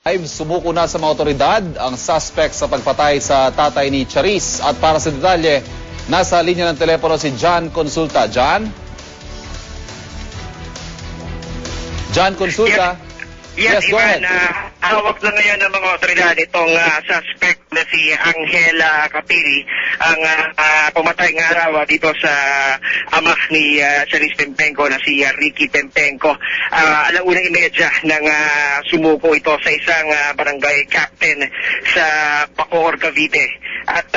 Sumuko na sa mga otoridad ang suspect sa pagpatay sa tatay ni Charis. At para sa detalye, nasa linya ng telepono si John Consulta. John Consulta. Yes, go Ivan, ahead. hawak na ngayon ng mga otoridad itong suspect na si Angel Capili, ang pumatay ng araw dito sa ama ni Charis Pempenco na si Ricky Pempenco. 1:30 nang sumuko ito sa isang barangay captain sa Bacoor, Cavite. At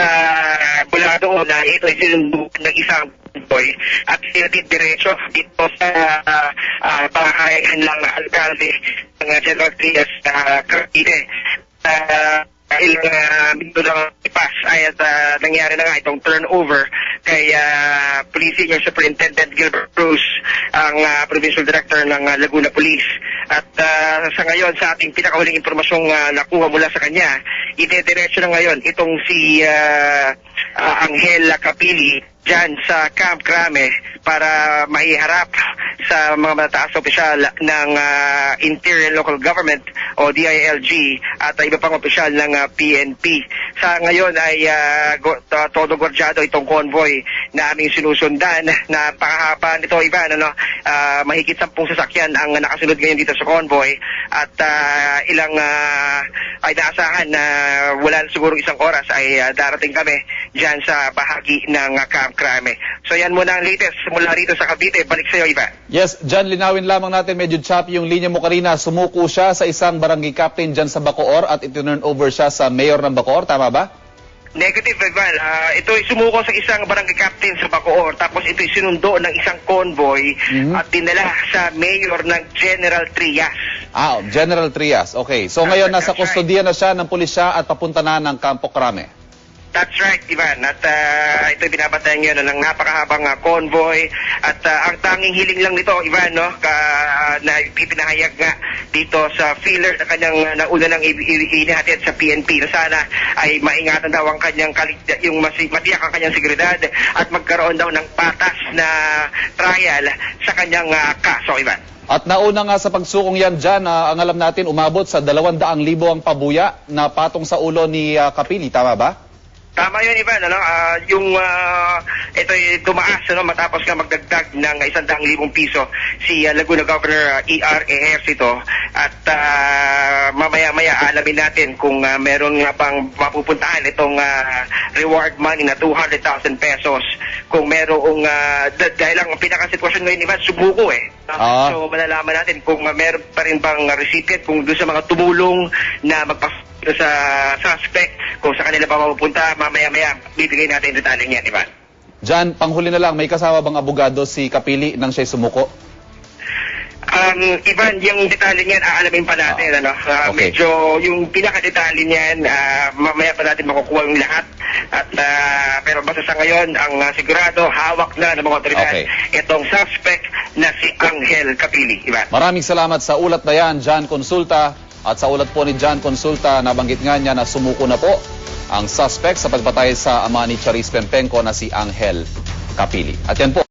mula doon ito ay sinundo ng isang boy at sinatid diretso dito sa bahay ng alkalde ng General Trias Cavite. Ilang minuto lang ipas ay nangyari na nga itong turnover kay Police Senior Superintendent Gilbert Cruz, ang Provincial Director ng Laguna Police. At sa ngayon, sa ating pinakahuling impormasyong nakuha mula sa kanya, idediretso na ngayon itong si Angel Capili dyan sa Camp Crame para maiharap sa mga mataas na opisyal ng Interior Local Government o DILG at iba pang opisyal ng PNP. Sa ngayon ay todo gordyado itong convoy na aming sinusundan. Napakahaba nito, Ivan. Mahigit 10 sasakyan ang nakasunod ngayon dito sa convoy at ilang ay naasahan na wala siguro isang oras ay darating kami dyan sa bahagi ng Camp Crame. So yan muna ang latest mula rito sa Cavite. Balik sa iyo, Ivan. Yes, John, linawin lamang natin, medyo choppy yung linya mo kanina. Sumuko siya sa isang barangay captain dyan sa Bacoor at itinurn over siya sa mayor ng Bacoor, tama ba? Negative, Ivan. Ito ay sumuko sa isang barangay captain sa Bacoor, tapos ito ay sinundo ng isang convoy at dinala sa mayor ng General Trias. General Trias. Okay. So ngayon nasa kustodiya na siya ng pulisya at papunta na ng Campo Crame. That's right, Ivan. At ito binabantayan ngayon ng napakahabang convoy. At ang tanging hiling lang nito, Ivan, na ipinahayag nga dito sa feeler na kanyang nauna nang inihatid sa PNP na sana ay maingatan daw ang kanyang matiyak ang kanyang seguridad at magkaroon daw ng patas na trial sa kanyang kaso, Ivan. At nauna nga sa pagsukong yan dyan, ang alam natin umabot sa 200,000 ang pabuya na patong sa ulo ni Capili, tama ba? Tama yun, Ivan. Ito'y tumaas matapos nga magdagdag ng 100,000 piso si Laguna Governor E.R. Ejercito. At mamaya-maya alamin natin kung meron nga pang mapupuntahan itong reward money na 200,000 pesos. Kung merong, dahil ang pinakasitwasyon ngayon, Ivan, sumuko So malalaman natin kung meron pa rin bang recipient, kung doon sa mga tumulong na sa suspect, kung sa kanila pa mapupunta, mamaya-maya bibigay natin detalye niyan, Ivan. Jan, panghuli na lang, may kasama bang abogado si Capili nang siya'y sumuko? Ivan, yung detalye niyan, aalamin pa natin. Okay. Medyo yung pinaka-detalye niyan, mamaya pa natin makukuha yung lahat. At, pero basta sa ngayon, ang sigurado, hawak na ng mga otoridad itong suspect na si Angel Capili, Ivan. Maraming salamat sa ulat na yan, John Consulta. At sa ulat po ni John Consulta, nabanggit nga niya na sumuko na po ang suspect sa pagpatay sa ama ni Charis Pempenco na si Angel Capili. At yan po.